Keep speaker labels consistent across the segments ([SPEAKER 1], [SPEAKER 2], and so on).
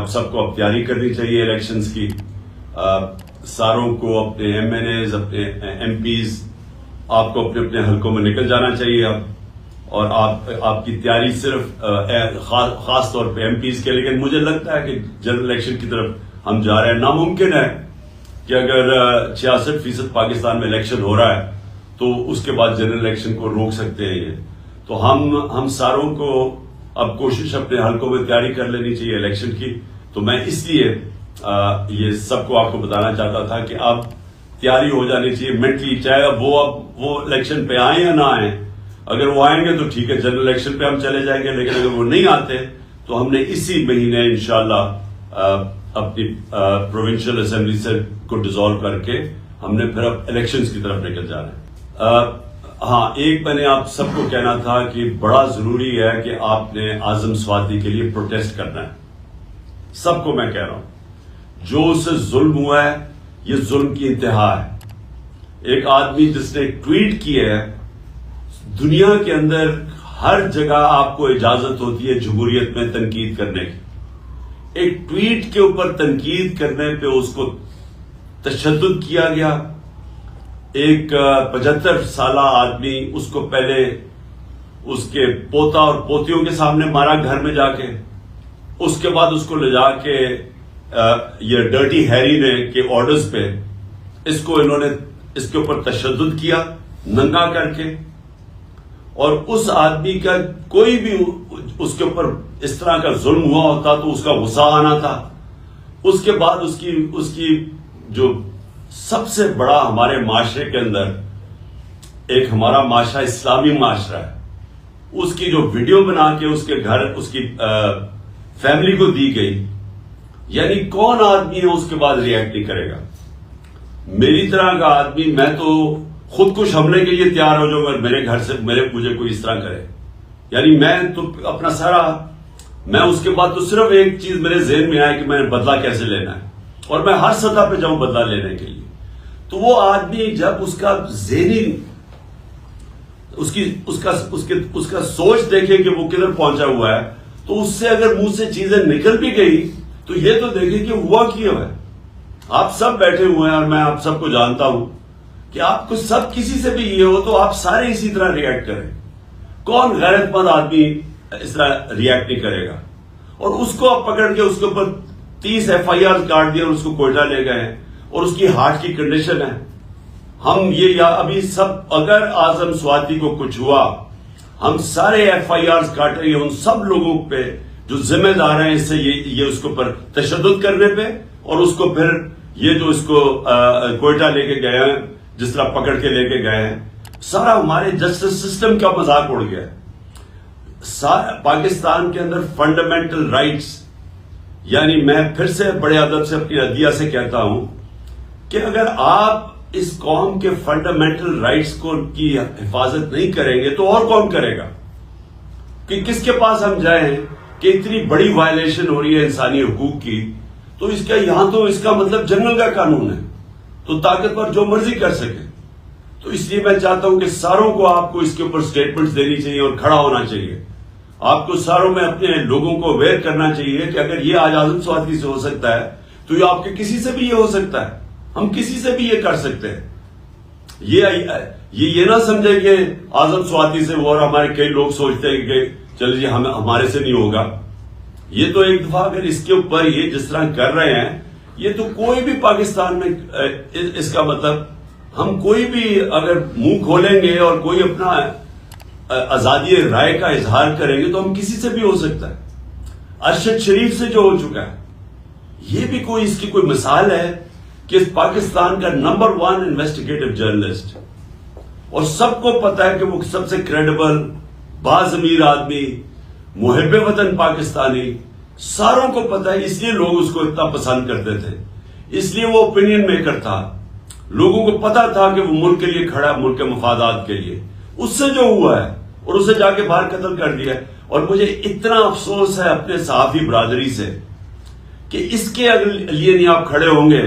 [SPEAKER 1] سب کو اب تیاری کرنی چاہیے الیکشنز کی. ساروں کو اپنے ایم این ایز اپنے ایم پیز آپ کو اپنے اپنے حلقوں میں نکل جانا چاہیے اب, اور آپ کی تیاری صرف خاص طور پہ ایم پیز کے. لیکن مجھے لگتا ہے کہ جنرل الیکشن کی طرف ہم جا رہے ہیں. ناممکن ہے کہ اگر 66% پاکستان میں الیکشن ہو رہا ہے تو اس کے بعد جنرل الیکشن کو روک سکتے ہیں یہ. تو ہم ساروں کو اب کوشش اپنے حلقوں میں تیاری کر لینی چاہیے الیکشن کی. تو میں اس لیے یہ سب کو آپ کو بتانا چاہتا تھا کہ اب تیاری ہو جانی چاہیے مینٹلی, چاہے وہ الیکشن پہ آئیں یا نہ آئیں. اگر وہ آئیں گے تو ٹھیک ہے, جنرل الیکشن پہ ہم چلے جائیں گے. لیکن اگر وہ نہیں آتے تو ہم نے اسی مہینے انشاءاللہ اپنی پروونشل اسمبلی سے کو ڈیزالو کر کے ہم نے پھر اب الیکشنز کی طرف نکل جانا ہے. ہاں, ایک میں نے آپ سب کو کہنا تھا کہ بڑا ضروری ہے کہ آپ نے اعظم سواتی کے لیے پروٹیسٹ کرنا ہے. سب کو میں کہہ رہا ہوں, جو اسے ظلم ہوا ہے یہ ظلم کی انتہا ہے. ایک آدمی جس نے ٹویٹ کیا ہے, دنیا کے اندر ہر جگہ آپ کو اجازت ہوتی ہے جمہوریت میں تنقید کرنے کی. ایک ٹویٹ کے اوپر تنقید کرنے پہ اس کو تشدد کیا گیا. ایک 75 سالہ آدمی, اس کو پہلے اس کے پوتا اور پوتیوں کے سامنے مارا گھر میں جا کے, اس کے بعد اس کو لے جا کے یہ ڈرٹی ہیری نے کے آرڈرز پہ اس کو انہوں نے اس کے اوپر تشدد کیا ننگا کر کے. اور اس آدمی کا کوئی بھی اس کے اوپر اس طرح کا ظلم ہوا ہوتا تو اس کا غصہ آنا تھا. اس کے بعد اس کی جو سب سے بڑا ہمارے معاشرے کے اندر, ایک ہمارا معاشرہ اسلامی معاشرہ ہے, اس کی جو ویڈیو بنا کے اس کے گھر اس کی فیملی کو دی گئی, یعنی کون آدمی ہے اس کے بعد ریئیکٹ نہیں کرے گا؟ میری طرح کا آدمی, میں تو خودکش حملے کے لیے تیار ہو جاؤں گا میرے گھر سے مجھے کوئی اس طرح کرے. یعنی میں تو اپنا سارا, میں اس کے بعد تو صرف ایک چیز میرے ذہن میں آئے کہ میں نے بدلہ کیسے لینا ہے, اور میں ہر سطح پہ جاؤں بدلہ لینے کے لیے. تو وہ آدمی جب اس کا ذہنی اس کا سوچ دیکھے کہ وہ کدھر پہنچا ہوا ہے, تو اس سے اگر منہ سے چیزیں نکل بھی گئی تو یہ تو دیکھیں کہ ہوا کیا ہے. آپ سب بیٹھے ہوئے ہیں اور میں آپ سب کو جانتا ہوں کہ آپ کو سب کسی سے بھی یہ ہو تو آپ سارے اسی طرح ریئیکٹ کریں. کون غیرت مند آدمی اس طرح ریئیکٹ نہیں کرے گا؟ اور اس کو آپ پکڑ کے اس کے اوپر 30 FIR کاٹ دیا اور اس کو کوئٹہ لے گئے, اور اس کی ہارٹ کی کنڈیشن ہے. ہم یہ ابھی سب, اگر اعظم سواتی کو کچھ ہوا, ہم سارے FIR کاٹیں گے ان سب لوگوں پہ جو ذمہ دار ہیں اس سے یہ اس کے اوپر تشدد کرنے پہ, اور اس کو پھر یہ جو اس کو کوئٹہ لے کے گئے ہیں, جس طرح پکڑ کے لے کے گئے ہیں. سارا ہمارے جسٹس سسٹم کا مذاق اڑ گیا. پاکستان کے اندر فنڈامنٹل رائٹس, یعنی میں پھر سے بڑے ادب سے اپنی عدلیہ سے کہتا ہوں کہ اگر آپ اس قوم کے فنڈامنٹل رائٹس کی حفاظت نہیں کریں گے تو اور کون کرے گا؟ کہ کس کے پاس ہم جائیں کہ اتنی بڑی وائلیشن ہو رہی ہے انسانی حقوق کی, تو اس کا یہاں تو اس کا مطلب جنگل کا قانون ہے, تو طاقتور جو مرضی کر سکے. تو اس لیے میں چاہتا ہوں کہ ساروں کو آپ کو اس کے اوپر سٹیٹمنٹس دینی چاہیے اور کھڑا ہونا چاہیے. آپ کو ساروں میں اپنے لوگوں کو اویئر کرنا چاہیے کہ اگر یہ آج اعظم سواتی سے ہو سکتا ہے تو یہ آپ کے کسی سے بھی یہ ہو سکتا ہے, ہم کسی سے بھی یہ کر سکتے ہیں. یہ نہ سمجھے کہ اعظم سواتی سے وہ, اور ہمارے کئی لوگ سوچتے ہیں کہ چلو جی ہمارے سے نہیں ہوگا. یہ تو ایک دفعہ اگر اس کے اوپر یہ جس طرح کر رہے ہیں, یہ تو کوئی بھی پاکستان میں اس کا مطلب, ہم کوئی بھی اگر منہ کھولیں گے اور کوئی اپنا آزادی رائے کا اظہار کریں گے تو ہم کسی سے بھی ہو سکتا ہے. ارشد شریف سے جو ہو چکا ہے, یہ بھی کوئی اس کی کوئی مثال ہے کہ پاکستان کا نمبر 1 انویسٹیگیٹو جرنلسٹ, اور سب کو پتا ہے کہ وہ سب سے کریڈیبل باضمیر آدمی, محب وطن پاکستانی, ساروں کو پتا ہے. اس لیے لوگ اس کو اتنا پسند کرتے تھے, اس لیے وہ اوپینین میکر تھا. لوگوں کو پتا تھا کہ وہ ملک کے لیے کھڑا, ملک کے مفادات کے لیے. اس سے جو ہوا ہے اور اسے جا کے باہر قتل کر دیا. اور مجھے اتنا افسوس ہے اپنے صحافی برادری سے کہ اس کے لیے نہیں آپ کھڑے ہوں گے,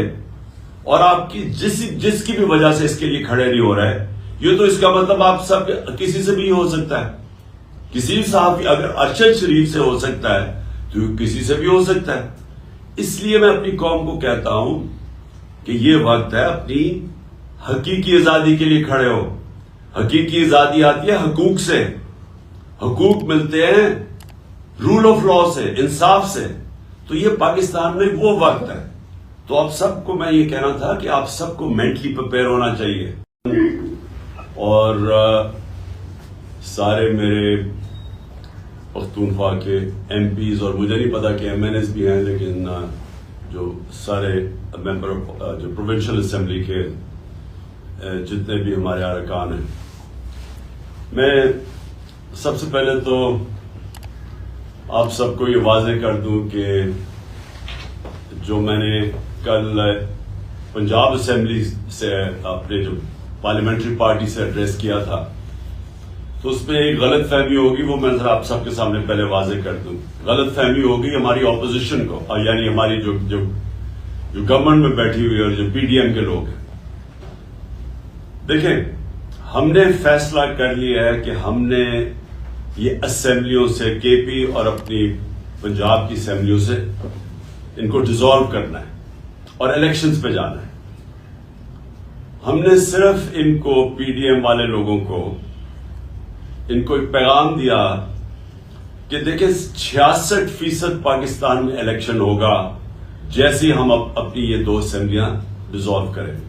[SPEAKER 1] اور آپ کی جس کی بھی وجہ سے اس کے لیے کھڑے نہیں ہو رہے, یہ تو اس کا مطلب آپ سب کسی سے بھی ہو سکتا ہے. کسی بھی صحافی, اگر ارشد شریف سے ہو سکتا ہے تو کسی سے بھی ہو سکتا ہے. اس لیے میں اپنی قوم کو کہتا ہوں کہ یہ وقت ہے اپنی حقیقی آزادی کے لیے کھڑے ہو. حقیقی آزادی آتی ہے حقوق سے. حقوق ملتے ہیں رول آف لا سے، انصاف سے. تو یہ پاکستان میں وہ وقت ہے. تو آپ سب کو میں یہ کہنا تھا کہ آپ سب کو مینٹلی پریپیئر ہونا چاہیے. اور سارے میرے پختونخوا کے ایم پیز، اور مجھے نہیں پتا کہ ایم این ایز بھی ہیں، لیکن جو سارے ممبر جو پروونشل اسمبلی کے جتنے بھی ہمارے ارکان ہیں، میں سب سے پہلے تو آپ سب کو یہ واضح کر دوں کہ جو میں نے کل پنجاب اسمبلی سے اپنے جو پارلیمنٹری پارٹی سے ایڈریس کیا تھا، تو اس میں ایک غلط فہمی ہوگی، وہ میں ذرا آپ سب کے سامنے پہلے واضح کر دوں. غلط فہمی ہوگی ہماری اپوزیشن کو، یعنی ہماری جو گورنمنٹ میں بیٹھی ہوئی اور جو پی ڈی ایم کے لوگ ہیں. دیکھیں، ہم نے فیصلہ کر لیا ہے کہ ہم نے یہ اسمبلیوں سے، کے پی اور اپنی پنجاب کی اسمبلیوں سے ان کو ڈیزالو کرنا ہے اور الیکشنز پہ جانا ہے. ہم نے صرف ان کو، پی ڈی ایم والے لوگوں کو، ان کو ایک پیغام دیا کہ دیکھیں 66% پاکستان میں الیکشن ہوگا جیسے ہم اپنی یہ 2 اسمبلیاں ڈیزالو کریں گے.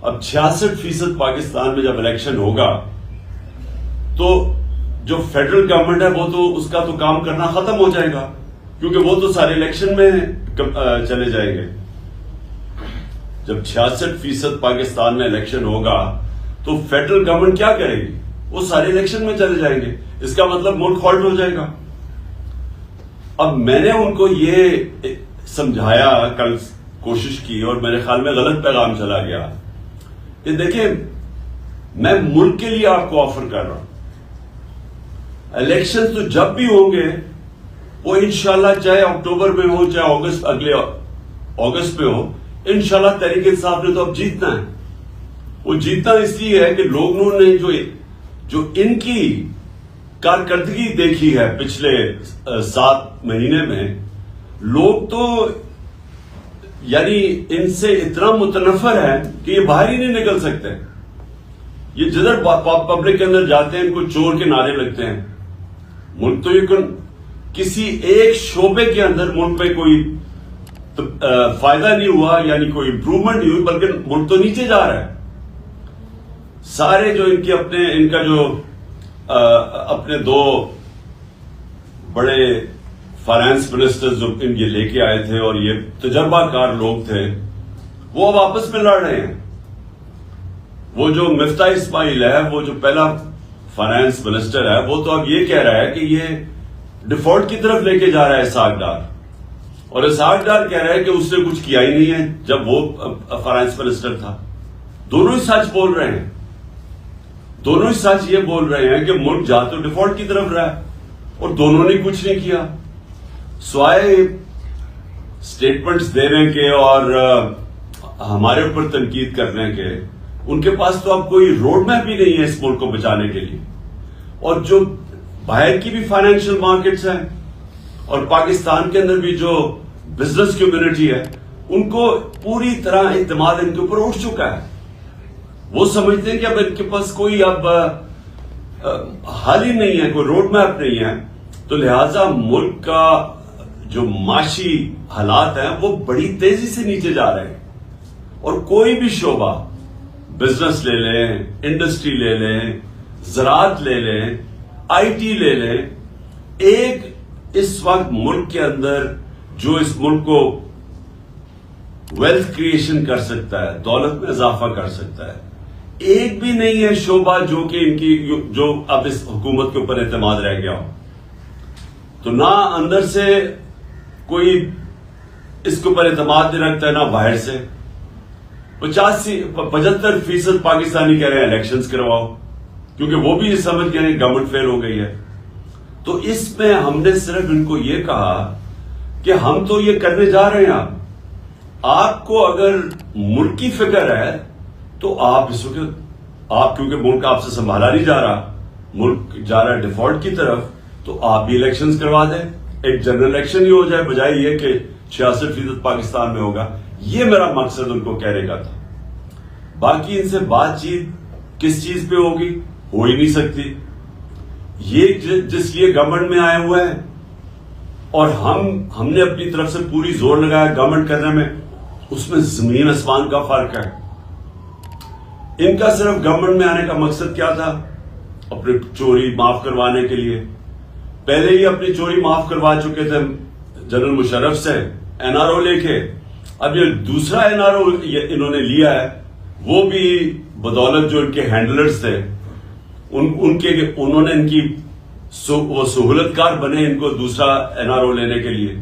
[SPEAKER 1] اب 66% پاکستان میں جب الیکشن ہوگا تو جو فیڈرل گورنمنٹ ہے وہ تو اس کا تو کام کرنا ختم ہو جائے گا، کیونکہ وہ تو سارے الیکشن میں چلے جائیں گے. جب 66% پاکستان میں الیکشن ہوگا تو فیڈرل گورنمنٹ کیا کرے گی؟ وہ سارے الیکشن میں چلے جائیں گے. اس کا مطلب ملک ہالٹ ہو جائے گا. اب میں نے ان کو یہ سمجھایا، کل کوشش کی، اور میرے خیال میں غلط پیغام چلا گیا کہ دیکھیں میں ملک کے لیے آپ کو آفر کر رہا ہوں. الیکشن تو جب بھی ہوں گے وہ انشاءاللہ چاہے اکتوبر میں ہو چاہے اگلے اگست میں ہو، انشاءاللہ تحریک انصاف نے تو اب جیتنا ہے. وہ جیتنا اس لیے ہے کہ لوگوں نے جو ان کی کارکردگی دیکھی ہے پچھلے 7 مہینے میں، لوگ تو یعنی ان سے اتنا متنفر ہے کہ یہ باہر ہی نہیں نکل سکتے. یہ جدھر پبلک کے اندر جاتے ہیں ان کو چور کے نعرے لگتے ہیں. ملک تو یہ کسی ایک شعبے کے اندر ملک میں کوئی فائدہ نہیں ہوا، یعنی کوئی امپروومنٹ نہیں ہوئی، بلکہ ملک تو نیچے جا رہا ہے. سارے جو ان کا جو اپنے 2 بڑے فائنانس منسٹر جو یہ لے کے آئے تھے اور یہ تجربہ کار لوگ تھے، وہ اب آپس میں لڑ رہے ہیں. وہ جو مفتاح اسماعیل ہے، وہ جو پہلا فائنانس منسٹر ہے، وہ تو اب یہ کہہ رہا ہے کہ یہ ڈیفالٹ کی طرف لے کے جا رہا ہے اسحاق ڈار، اور اسحاق ڈار کہہ رہا ہے کہ اس نے کچھ کیا ہی نہیں ہے جب وہ فائنانس منسٹر تھا. دونوں ہی سچ بول رہے ہیں. دونوں ہی سچ یہ بول رہے ہیں کہ ملک جا تو ڈیفالٹ کی طرف رہا ہے، اور دونوں نے کچھ نہیں کیا سوائے سٹیٹمنٹس دینے کے اور ہمارے اوپر تنقید کرنے کے. ان کے پاس تو اب کوئی روڈ میپ بھی نہیں ہے اس ملک کو بچانے کے لیے. اور جو باہر کی بھی فائنینشیل مارکیٹس ہیں اور پاکستان کے اندر بھی جو بزنس کمیونٹی ہے، ان کو پوری طرح اعتماد ان کے اوپر اٹھ چکا ہے. وہ سمجھتے ہیں کہ اب ان کے پاس کوئی اب حل ہی نہیں ہے، کوئی روڈ میپ نہیں ہے. تو لہٰذا ملک کا جو معاشی حالات ہیں وہ بڑی تیزی سے نیچے جا رہے ہیں. اور کوئی بھی شعبہ، بزنس لے لیں، انڈسٹری لے لیں، زراعت لے لیں، آئی ٹی لے لیں، ایک اس وقت ملک کے اندر جو اس ملک کو ویلتھ کریشن کر سکتا ہے، دولت میں اضافہ کر سکتا ہے، ایک بھی نہیں ہے شعبہ جو کہ ان کی جو اب اس حکومت کے اوپر اعتماد رہ گیا ہو. تو نہ اندر سے کوئی اس کے اوپر اعتماد نہیں رکھتا ہے، نہ باہر سے. 75% پاکستانی کہہ رہے ہیں الیکشنز کرواؤ، کیونکہ وہ بھی یہ سمجھ گئے ہیں گورنمنٹ فیل ہو گئی ہے. تو اس میں ہم نے صرف ان کو یہ کہا کہ ہم تو یہ کرنے جا رہے ہیں. آپ کو اگر ملک کی فکر ہے تو آپ اس وقت، آپ کیونکہ ملک آپ سے سنبھالا نہیں جا رہا، ملک جا رہا ہے ڈیفالٹ کی طرف، تو آپ بھی الیکشنز کروا دیں. ایک جنرل الیکشن ہی ہو جائے، بجائے یہ کہ 66% پاکستان میں ہوگا. یہ میرا مقصد ان کو کہنے کا تھا. باقی ان سے بات چیت کس چیز پہ ہوگی؟ ہو ہی نہیں سکتی. یہ جس لیے گورنمنٹ میں آئے ہوئے ہیں اور ہم نے اپنی طرف سے پوری زور لگایا گورنمنٹ کرنے میں, اس میں زمین آسمان کا فرق ہے. ان کا صرف گورنمنٹ میں آنے کا مقصد کیا تھا؟ اپنی چوری معاف کروانے کے لیے. پہلے ہی اپنی چوری معاف کروا چکے تھے جنرل مشرف سے NRO لے کے. اب یہ دوسرا NRO انہوں نے لیا ہے, وہ بھی بدولت جو ان کے ہینڈلرز تھے انہوں نے ان کی وہ سہولت کار بنے ان کو دوسرا NRO لینے کے لیے.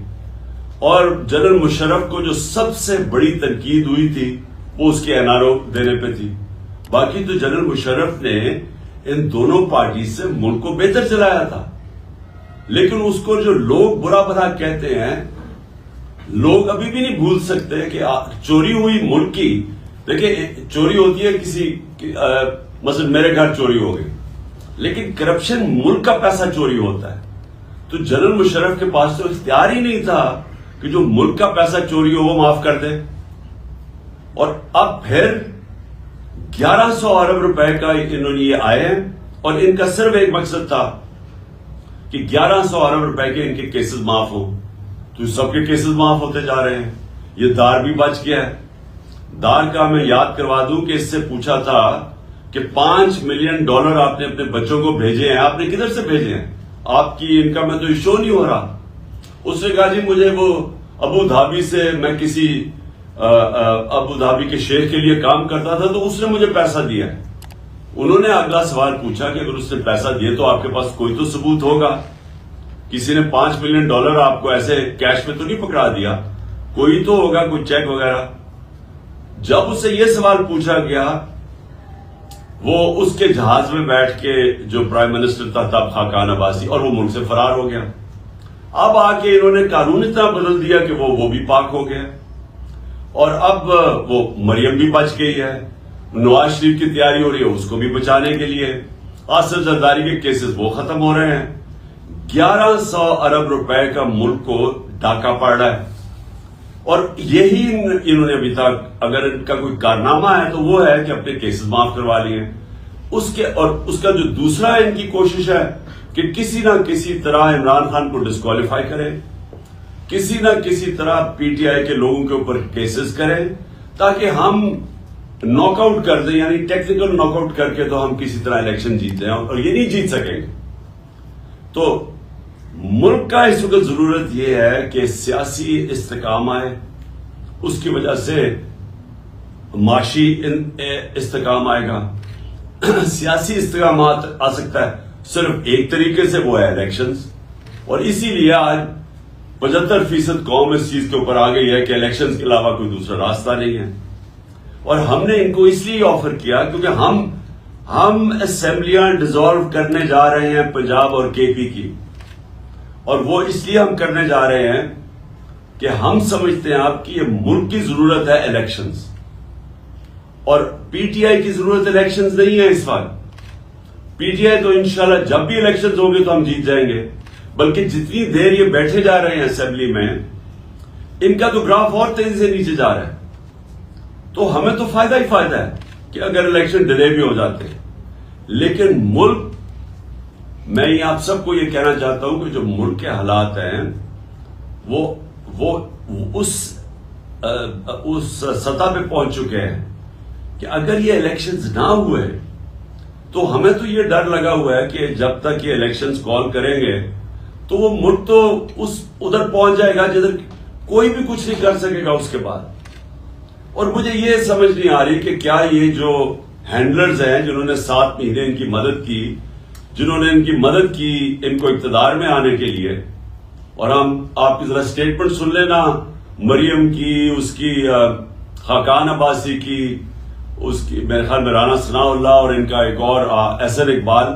[SPEAKER 1] اور جنرل مشرف کو جو سب سے بڑی تنقید ہوئی تھی وہ اس کے NRO دینے پہ تھی. باقی تو جنرل مشرف نے ان دونوں پارٹی سے ملک کو بہتر چلایا تھا. لیکن اس کو جو لوگ برا بھلا کہتے ہیں, لوگ ابھی بھی نہیں بھول سکتے کہ چوری ہوئی ملک کی. دیکھیں, چوری ہوتی ہے کسی مثلا میرے گھر چوری ہو گئی, لیکن کرپشن ملک کا پیسہ چوری ہوتا ہے. تو جنرل مشرف کے پاس تو اختیار ہی نہیں تھا کہ جو ملک کا پیسہ چوری ہو وہ معاف کر دے. اور اب پھر 1100 ارب روپے کا انہوں نے یہ آئے ہیں, اور ان کا صرف ایک مقصد تھا کہ 1100 ارب روپے کے ان کے کیسز معاف ہوں. تو سب کے کیسز معاف ہوتے جا رہے ہیں. یہ دار بھی بچ گیا ہے. دار کا میں یاد کروا دوں کہ اس سے پوچھا تھا کہ $5 ملین آپ نے اپنے بچوں کو بھیجے ہیں, آپ نے کدھر سے بھیجے ہیں؟ آپ کی انکم میں تو شو نہیں ہو رہا. اس نے کہا جی مجھے وہ ابو دھابی سے, میں کسی ابو دھابی کے شیخ کے لیے کام کرتا تھا تو اس نے مجھے پیسہ دیا ہے. انہوں نے اگلا سوال پوچھا کہ اگر اس نے پیسہ دیے تو آپ کے پاس کوئی تو ثبوت ہوگا. کسی نے $5 ملین آپ کو ایسے کیش میں تو نہیں پکڑا دیا, کوئی تو ہوگا, کوئی چیک وغیرہ. جب اس سے یہ سوال پوچھا گیا, وہ اس کے جہاز میں بیٹھ کے جو پرائم منسٹر تھا تب خاقان عباسی, اور وہ ملک سے فرار ہو گیا. اب آ کے انہوں نے قانون اتنا بدل دیا کہ وہ بھی پاک ہو گیا, اور اب وہ مریم بھی بچ گئی ہے. نواز شریف کی تیاری ہو رہی ہے اس کو بھی بچانے کے لیے. آصف زرداری کے کیسز وہ ختم ہو رہے ہیں. 1100 ارب روپے کا ملک کو ڈاکہ پڑ رہا ہے, اور یہی انہوں نے ابھی تک اگر ان کا کوئی کارنامہ ہے تو وہ ہے کہ اپنے کیسز معاف کروا لیے. اور اس کا جو دوسرا ان کی کوشش ہے کہ کسی نہ کسی طرح عمران خان کو ڈسکوالیفائی کرے, کسی نہ کسی طرح PTI کے لوگوں کے اوپر کیسز کریں تاکہ ہم ناک آؤٹ کر دیں, یعنی ٹیکنیکل ناک آؤٹ کر کے تو ہم کسی طرح الیکشن جیت جائیں, اور یہ نہیں جیت سکیں گے. تو ملک کا اس وقت ضرورت یہ ہے کہ سیاسی استحکام آئے, اس کی وجہ سے معاشی استحکام آئے گا. سیاسی استحکامات آ سکتا ہے صرف ایک طریقے سے, وہ ہے الیکشنز. اور اسی لیے آج 75% قوم اس چیز کے اوپر آ گئی ہے کہ الیکشنز کے علاوہ کوئی دوسرا راستہ نہیں ہے. اور ہم نے ان کو اس لیے آفر کیا کیونکہ ہم اسمبلیاں ڈیزالو کرنے جا رہے ہیں پنجاب اور KP کی, اور وہ اس لیے ہم کرنے جا رہے ہیں کہ ہم سمجھتے ہیں آپ کی یہ ملک کی ضرورت ہے الیکشنز, اور PTI کی ضرورت الیکشنز نہیں ہے اس وقت. PTI تو انشاءاللہ جب بھی الیکشنز ہوں گے تو ہم جیت جائیں گے, بلکہ جتنی دیر یہ بیٹھے جا رہے ہیں اسمبلی میں ان کا تو گراف اور تیزی سے نیچے جا رہا ہے. تو ہمیں تو فائدہ ہی فائدہ ہے کہ اگر الیکشن ڈیلے بھی ہو جاتے ہیں. لیکن ملک, میں یہ آپ سب کو یہ کہنا چاہتا ہوں کہ جو ملک کے حالات ہیں وہ اس سطح پہ پہنچ چکے ہیں کہ اگر یہ الیکشنز نہ ہوئے تو ہمیں تو یہ ڈر لگا ہوا ہے کہ جب تک یہ الیکشنز کال کریں گے تو وہ ملک تو ادھر پہنچ جائے گا جدھر کوئی بھی کچھ نہیں کر سکے گا اس کے بعد. اور مجھے یہ سمجھ نہیں آ رہی کہ کیا یہ جو ہینڈلرز ہیں جنہوں نے 7 مہینے ان کی مدد کی, جنہوں نے ان کی مدد کی ان کو اقتدار میں آنے کے لیے, اور ہم آپ کی ذرا اسٹیٹمنٹ سن لینا مریم کی, اس کی خاقان عباسی کی, اس کی میرے خیال میں رانا ثناء اللہ, اور ان کا ایک اور احسن اقبال,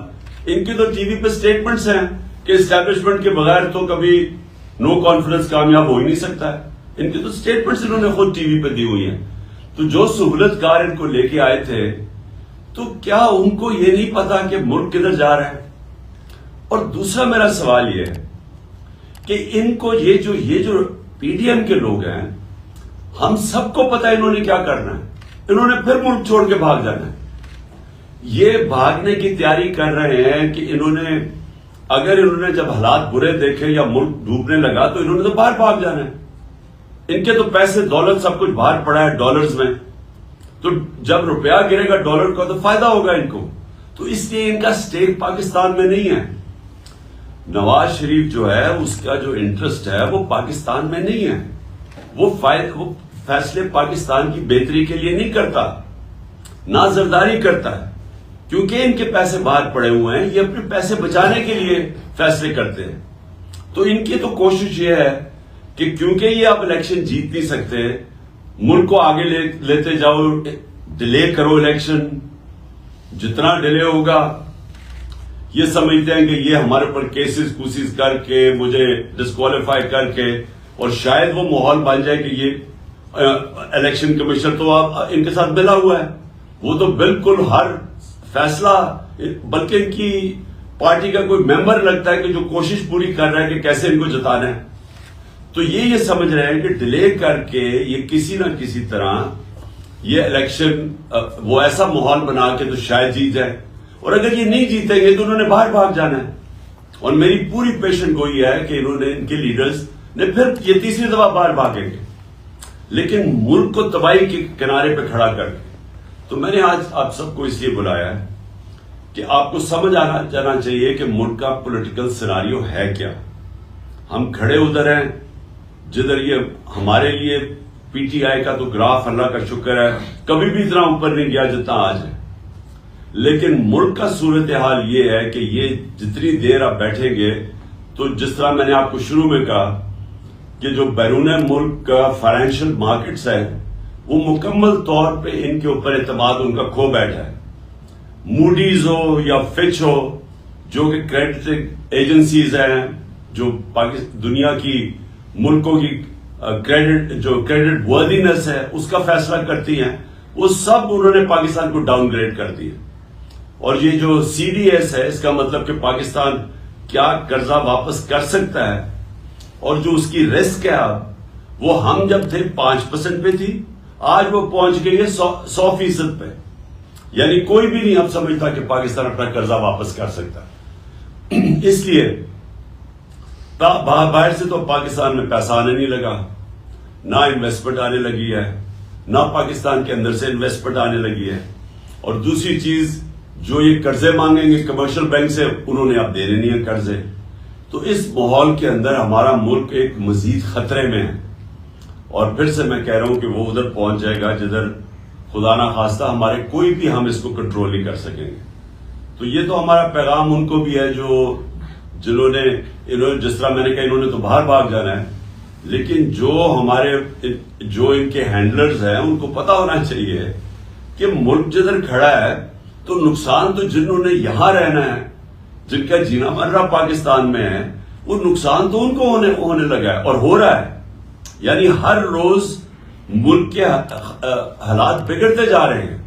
[SPEAKER 1] ان کی تو TV پہ اسٹیٹمنٹس ہیں کہ اسٹیبلشمنٹ کے بغیر تو کبھی نو کانفیڈنس کامیاب ہو ہی نہیں سکتا ہے. ان کی تو اسٹیٹمنٹس انہوں نے خود TV پہ دی ہوئی ہیں. تو جو سہولت کار ان کو لے کے آئے تھے تو کیا ان کو یہ نہیں پتا کہ ملک کدھر جا رہا ہے؟ اور دوسرا میرا سوال یہ ہے کہ ان کو یہ جو پی ڈی ایم کے لوگ ہیں, ہم سب کو پتا ہے انہوں نے کیا کرنا ہے. انہوں نے پھر ملک چھوڑ کے بھاگ جانا ہے. یہ بھاگنے کی تیاری کر رہے ہیں کہ اگر انہوں نے جب حالات برے دیکھے یا ملک ڈوبنے لگا تو انہوں نے تو باہر بھاگ جانا ہے. ان کے تو پیسے دولت سب کچھ باہر پڑا ہے ڈالرز میں, تو جب روپیہ گرے گا ڈالر کا تو فائدہ ہوگا ان کو. تو اس لیے ان کا سٹیک پاکستان میں نہیں ہے. نواز شریف جو ہے اس کا جو انٹرسٹ ہے وہ پاکستان میں نہیں ہے. وہ فیصلے پاکستان کی بہتری کے لیے نہیں کرتا, نہ زرداری کرتا ہے, کیونکہ ان کے پیسے باہر پڑے ہوئے ہیں. یہ اپنے پیسے بچانے کے لیے فیصلے کرتے ہیں. تو ان کی تو کوشش یہ ہے کہ کیونکہ یہ اب الیکشن جیت نہیں سکتے, ملک کو آگے لیتے جاؤ, ڈیلے کرو الیکشن, جتنا ڈیلے ہوگا یہ سمجھتے ہیں کہ یہ ہمارے اوپر کیسز کوسز کر کے مجھے ڈسکوالیفائی کر کے, اور شاید وہ ماحول بن جائے کہ یہ الیکشن کمیشن تو ان کے ساتھ ملا ہوا ہے, وہ تو بالکل ہر فیصلہ, بلکہ ان کی پارٹی کا کوئی ممبر لگتا ہے کہ جو کوشش پوری کر رہا ہے کہ کیسے ان کو جتانا ہے. تو یہ سمجھ رہے ہیں کہ ڈیلے کر کے یہ کسی نہ کسی طرح یہ الیکشن وہ ایسا ماحول بنا کے تو شاید جیت جائے, اور اگر یہ نہیں جیتیں گے تو انہوں نے باہر بھاگ جانا ہے. اور میری پوری پیشن گوئی ہے کہ انہوں نے, ان کے لیڈرز نے پھر یہ تیسری دفعہ باہر بھاگیں گے, لیکن ملک کو تباہی کے کنارے پہ کھڑا کر کے. تو میں نے آج آپ سب کو اس لیے بلایا ہے کہ آپ کو سمجھ آنا جانا چاہیے کہ ملک کا پولیٹیکل سیناریو ہے کیا. ہم کھڑے ادھر ہیں جدھر یہ ہمارے لیے پی ٹی آئی کا تو گراف اللہ کا شکر ہے کبھی بھی اتنا اوپر نہیں گیا جتنا آج ہے, لیکن ملک کا صورتحال یہ ہے کہ یہ جتنی دیر آپ بیٹھیں گے تو جس طرح میں نے آپ کو شروع میں کہا کہ جو بیرون ملک کا فائنینشیل مارکیٹس ہے وہ مکمل طور پہ ان کے اوپر اعتماد ان کا کھو بیٹھا ہے. موڈیز ہو یا فچ ہو جو کہ کریڈٹ ایجنسیز ہیں جو دنیا کی ملکوں کی کریڈٹ وردینس ہے اس کا فیصلہ کرتی ہیں, وہ سب انہوں نے پاکستان کو ڈاؤن گریڈ کر دیا. اور یہ جو سی ڈی ایس ہے اس کا مطلب کہ پاکستان کیا قرضہ واپس کر سکتا ہے اور جو اس کی رسک ہے اب وہ ہم جب تھے 5% پہ تھی, آج وہ پہنچ گئی ہے 100% پہ. یعنی کوئی بھی نہیں اب سمجھتا کہ پاکستان اپنا قرضہ واپس کر سکتا. اس لیے باہر سے تو پاکستان میں پیسہ آنے نہیں لگا, نہ انویسٹمنٹ آنے لگی ہے, نہ پاکستان کے اندر سے انویسٹمنٹ آنے لگی ہے. اور دوسری چیز جو یہ قرضے مانگیں گے کمرشل بینک سے انہوں نے اب دینے نہیں ہیں قرضے. تو اس ماحول کے اندر ہمارا ملک ایک مزید خطرے میں ہے, اور پھر سے میں کہہ رہا ہوں کہ وہ ادھر پہنچ جائے گا جدھر خدا نہ خواستہ ہمارے کوئی بھی ہم اس کو کنٹرول نہیں کر سکیں گے. تو یہ تو ہمارا پیغام ان کو بھی ہے جنہوں نے جس طرح میں نے کہا انہوں نے تو باہر بھاگ جانا ہے, لیکن جو ان کے ہینڈلرز ہیں ان کو پتا ہونا چاہیے کہ ملک جدھر کھڑا ہے تو نقصان تو جنہوں نے یہاں رہنا ہے, جن کا جینا مرنا پاکستان میں ہے, وہ نقصان تو ان کو ہونے لگا ہے اور ہو رہا ہے. یعنی ہر روز ملک کے حالات بگڑتے جا رہے ہیں.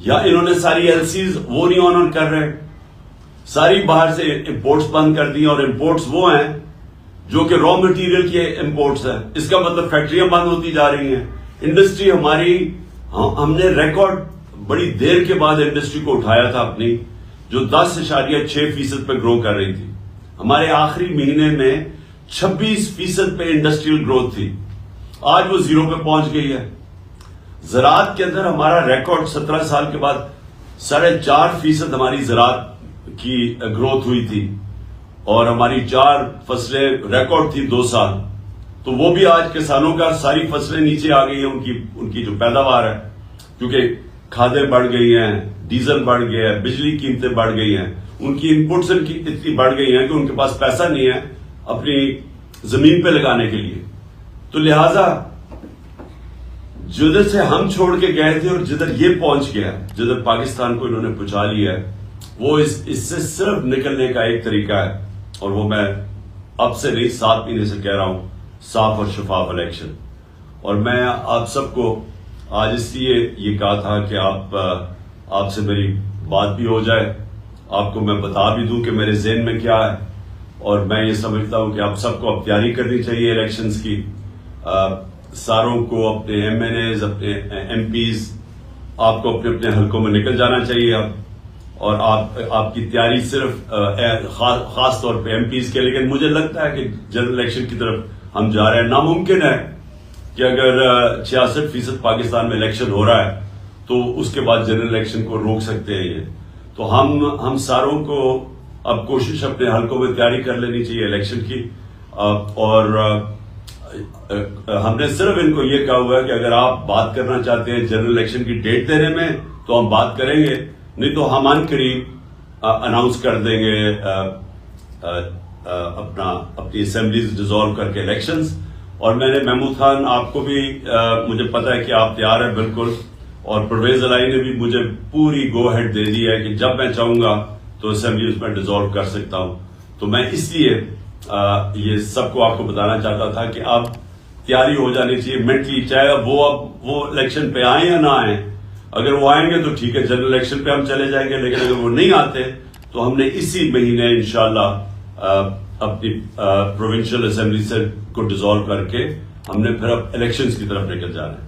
[SPEAKER 1] یا انہوں نے ساری ایل سیز وہ نہیں آنر کر رہے, ساری باہر سے امپورٹس بند کر دی, اور امپورٹس وہ ہیں جو کہ را مٹیریل کے امپورٹس ہیں. اس کا مطلب فیکٹریاں بند ہوتی جا رہی ہیں. انڈسٹری ہماری, ہم نے ریکارڈ بڑی دیر کے بعد انڈسٹری کو اٹھایا تھا اپنی, جو 10.6% پہ گرو کر رہی تھی. ہمارے آخری مہینے میں 26% پہ انڈسٹریل گروتھ تھی, آج وہ 0 پہ پہنچ گئی ہے. زراعت کے اندر ہمارا ریکارڈ 17 سال کے بعد 4.5% ہماری زراعت کی گروتھ ہوئی تھی, اور ہماری 4 فصلیں ریکارڈ تھی 2 سال. تو وہ بھی آج کسانوں کا ساری فصلیں نیچے آ گئی ہیں, ان کی جو پیداوار ہے, کیونکہ کھادیں بڑھ گئی ہیں, ڈیزل بڑھ گیا ہے, بجلی قیمتیں بڑھ گئی ہیں, ان کی انپٹس اتنی بڑھ گئی ہیں کہ ان کے پاس پیسہ نہیں ہے اپنی زمین پہ لگانے کے لیے. تو لہذا جدھر سے ہم چھوڑ کے گئے تھے اور جدھر یہ پہنچ گیا, جدھر پاکستان کو انہوں نے پہنچا لیا ہے, وہ اس سے صرف نکلنے کا ایک طریقہ ہے, اور وہ میں اب سے نہیں 7 مہینے سے کہہ رہا ہوں, صاف اور شفاف الیکشن. اور میں آپ سب کو آج اس لیے یہ کہا تھا کہ آپ سے میری بات بھی ہو جائے, آپ کو میں بتا بھی دوں کہ میرے ذہن میں کیا ہے. اور میں یہ سمجھتا ہوں کہ آپ سب کو اب تیاری کرنی چاہیے الیکشنز کی, ساروں کو اپنے ایم این ایز اپنے ایم پیز آپ کو اپنے اپنے حلقوں میں نکل جانا چاہیے اب، اور آپ کی تیاری صرف خاص طور پہ ایم پیز کے، لیکن مجھے لگتا ہے کہ جنرل الیکشن کی طرف ہم جا رہے ہیں. ناممکن ہے کہ اگر 66% پاکستان میں الیکشن ہو رہا ہے تو اس کے بعد جنرل الیکشن کو روک سکتے ہیں یہ. تو ہم ساروں کو اب کوشش اپنے حلقوں میں تیاری کر لینی چاہیے الیکشن کی، اور ہم نے صرف ان کو یہ کہا ہوا ہے کہ اگر آپ بات کرنا چاہتے ہیں جنرل الیکشن کی ڈیٹ دینے میں تو ہم بات کریں گے، نہیں تو ہم ان قریب اناؤنس کر دیں گے اپنی اسمبلیز ڈیزالو کر کے الیکشنز. اور میں نے محمود خان آپ کو بھی مجھے پتا ہے کہ آپ تیار ہیں بالکل، اور پرویز الہی نے بھی مجھے پوری گو ہیڈ دے دی ہے کہ جب میں چاہوں گا تو اسمبلیز میں ڈیزالو کر سکتا ہوں. تو میں اس لیے یہ سب کو آپ کو بتانا چاہتا تھا کہ اب تیاری ہو جانی چاہیے مینٹلی، چاہے وہ الیکشن پہ آئیں یا نہ آئیں. اگر وہ آئیں گے تو ٹھیک ہے، جنرل الیکشن پہ ہم چلے جائیں گے، لیکن اگر وہ نہیں آتے تو ہم نے اسی مہینے انشاءاللہ اپنی پروونشل اسمبلی سے کو ڈیزالو کر کے ہم نے پھر اب الیکشنز کی طرف نکل جانا ہے.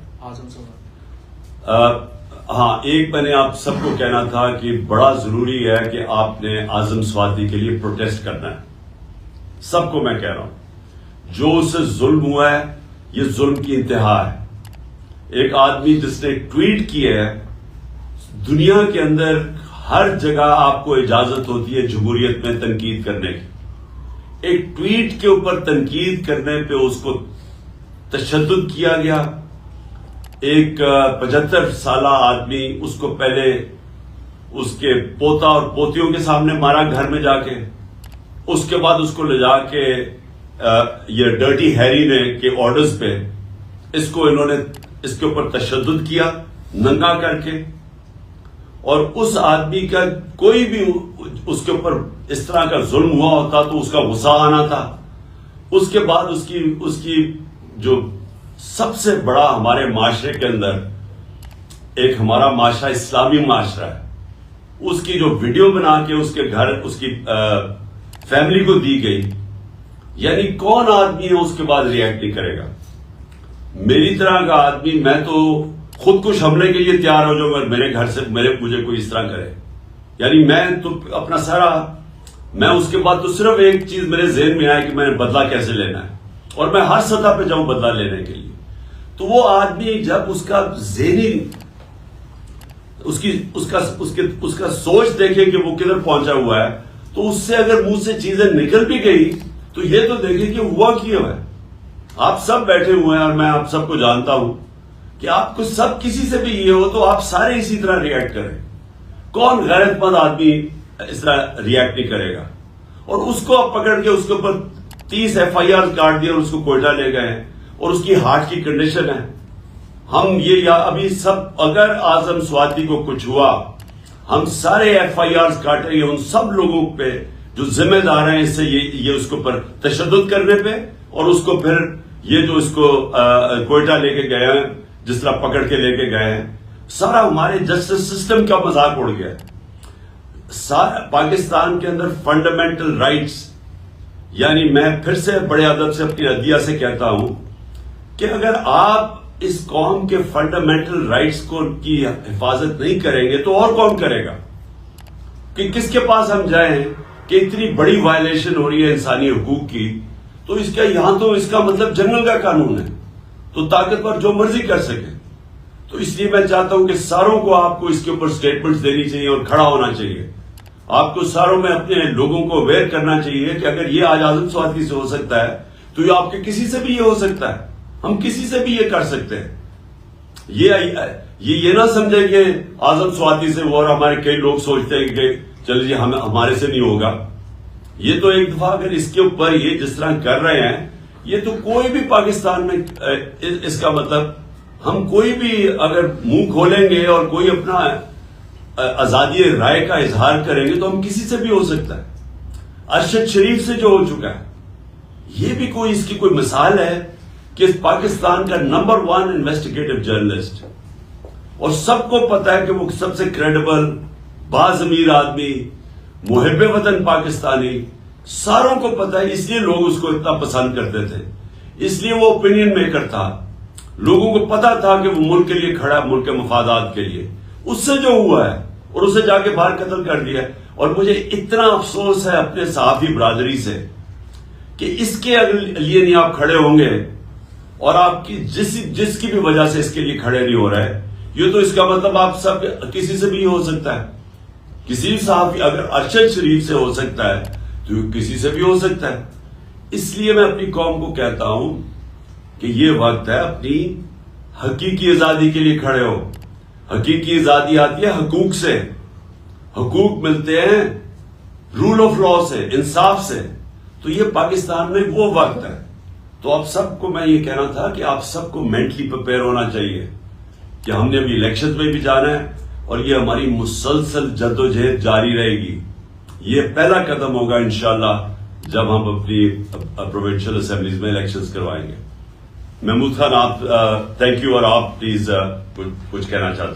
[SPEAKER 1] ہاں، ایک میں نے آپ سب کو کہنا تھا کہ بڑا ضروری ہے کہ آپ نے اعظم سواتی کے لیے پروٹیسٹ کرنا ہے. سب کو میں کہہ رہا ہوں، جو اسے ظلم ہوا ہے یہ ظلم کی انتہا ہے. ایک آدمی جس نے ٹویٹ کیا ہے، دنیا کے اندر ہر جگہ آپ کو اجازت ہوتی ہے جمہوریت میں تنقید کرنے کی. ایک ٹویٹ کے اوپر تنقید کرنے پہ اس کو تشدد کیا گیا. ایک 75 سالہ آدمی، اس کو پہلے اس کے پوتا اور پوتیوں کے سامنے مارا گھر میں جا کے، اس کے بعد اس کو لے جا کے یہ ڈرٹی ہیری نے کے آرڈرز پہ اس کو انہوں نے اس کے اوپر تشدد کیا ننگا کر کے. اور اس آدمی کا کوئی بھی اس کے اوپر اس طرح کا ظلم ہوا ہوتا تو اس کا غصہ آنا تھا. اس کے بعد اس کی جو سب سے بڑا ہمارے معاشرے کے اندر، ایک ہمارا معاشرہ اسلامی معاشرہ ہے، اس کی جو ویڈیو بنا کے اس کے گھر اس کی فیملی کو دی گئی، یعنی کون آدمی ہے اس کے بعد ریئیکٹ نہیں کرے گا؟ میری طرح کا آدمی، میں تو خود کش حملے کے لیے تیار ہو جاؤں گا میرے گھر سے مجھے کوئی اس طرح کرے. یعنی میں تو اپنا سارا، میں اس کے بعد تو صرف ایک چیز میرے ذہن میں آیا کہ میں نے بدلہ کیسے لینا ہے، اور میں ہر سطح پہ جاؤں بدلہ لینے کے لیے. تو وہ آدمی جب اس کا ذہنی اس کا سوچ دیکھے کہ وہ کدھر پہنچا ہوا ہے، تو اس سے اگر منہ سے چیزیں نکل بھی گئی تو یہ تو دیکھیں کہ ہوا کیا ہے. آپ سب بیٹھے ہوئے ہیں اور میں آپ سب کو جانتا ہوں کہ آپ کو سب کسی سے بھی یہ ہو تو آپ سارے اسی طرح ریئیکٹ کریں. کون غیرت مند آدمی اس طرح ریئیکٹ نہیں کرے گا؟ اور اس کو پکڑ کے اس کے اوپر 30 FIR کاٹ دیا اور اس کو کوئٹہ لے گئے ہیں، اور اس کی ہارٹ کی کنڈیشن ہے. ہم یہ ابھی سب، اگر اعظم سواتی کو کچھ ہوا، ہم سارے FIRs کاٹیں گے ان سب لوگوں پہ جو ذمہ دار ہیں اس سے یہ اس کے اوپر تشدد کرنے پہ، اور اس کو پھر یہ جو اس کو کوئٹہ لے کے گئے ہیں، جس طرح پکڑ کے لے کے گئے ہیں. سارا ہمارے جسٹس سسٹم کا مذاق اڑ گیا. پاکستان کے اندر فنڈامنٹل رائٹس، یعنی میں پھر سے بڑے ادب سے اپنی عدیہ سے کہتا ہوں کہ اگر آپ اس قوم کے فنڈامنٹل رائٹس کی حفاظت نہیں کریں گے تو اور کون کرے گا؟ کہ کس کے پاس ہم جائیں کہ اتنی بڑی وائلیشن ہو رہی ہے انسانی حقوق کی، تو اس کا یہاں تو اس کا مطلب جنگل کا قانون ہے، تو طاقتور جو مرضی کر سکے. تو اس لیے میں چاہتا ہوں کہ ساروں کو آپ کو اس کے اوپر سٹیٹمنٹس دینی چاہیے اور کھڑا ہونا چاہیے. آپ کو ساروں میں اپنے لوگوں کو اویئر کرنا چاہیے کہ اگر یہ آج اعظم سواتی سے ہو سکتا ہے تو یہ آپ کے کسی سے بھی یہ ہو سکتا ہے. ہم کسی سے بھی یہ کر سکتے ہیں. یہ نہ سمجھے کہ اعظم سواتی سے وہ، اور ہمارے کئی لوگ سوچتے ہیں کہ چل جی ہمارے سے نہیں ہوگا. یہ تو ایک دفعہ اگر اس کے اوپر یہ جس طرح کر رہے ہیں، یہ تو کوئی بھی پاکستان میں اس کا مطلب ہم کوئی بھی اگر منہ کھولیں گے اور کوئی اپنا آزادی رائے کا اظہار کریں گے تو ہم کسی سے بھی ہو سکتا ہے. ارشد شریف سے جو ہو چکا ہے، یہ بھی کوئی اس کی کوئی مثال ہے کہ پاکستان کا نمبر 1 انویسٹیگیٹو جرنلسٹ، اور سب کو پتا ہے کہ وہ سب سے کریڈیبل باضمیر آدمی، محب وطن پاکستانی، ساروں کو پتا ہے. اس لیے لوگ اس کو اتنا پسند کرتے تھے. اس لیے وہ اوپینین میکر تھا. لوگوں کو پتا تھا کہ وہ ملک کے لیے کھڑا ہے, ملک کے مفادات کے لیے. اس سے جو ہوا ہے اور اسے جا کے باہر قتل کر دیا. اور مجھے اتنا افسوس ہے اپنے صحافی برادری سے کہ اس کے لیے نہیں آپ کھڑے ہوں گے, اور آپ کی جس کی بھی وجہ سے اس کے لیے کھڑے نہیں ہو رہے, یہ تو اس کا مطلب آپ سب کسی سے بھی ہو سکتا ہے. کسی بھی صحافی, اگر ارشد شریف سے ہو سکتا ہے تو کسی سے بھی ہو سکتا ہے. اس لیے میں اپنی قوم کو کہتا ہوں کہ یہ وقت ہے اپنی حقیقی آزادی کے لیے کھڑے ہو. حقیقی آزادی آتی ہے حقوق سے. حقوق ملتے ہیں رول آف لا سے, انصاف سے. تو یہ پاکستان میں وہ وقت ہے. تو آپ سب کو میں یہ کہنا تھا کہ آپ سب کو مینٹلی پریپیئر ہونا چاہیے کہ ہم نے ابھی الیکشن میں بھی جانا ہے, اور یہ ہماری مسلسل جدوجہد جاری رہے گی. یہ پہلا قدم ہوگا انشاءاللہ جب ہم اپنی پروونشل اسمبلیز میں الیکشنز کروائیں گے. محمود خان, آپ تھینک یو, اور آپ پلیز کچھ کہنا چاہتے ہیں.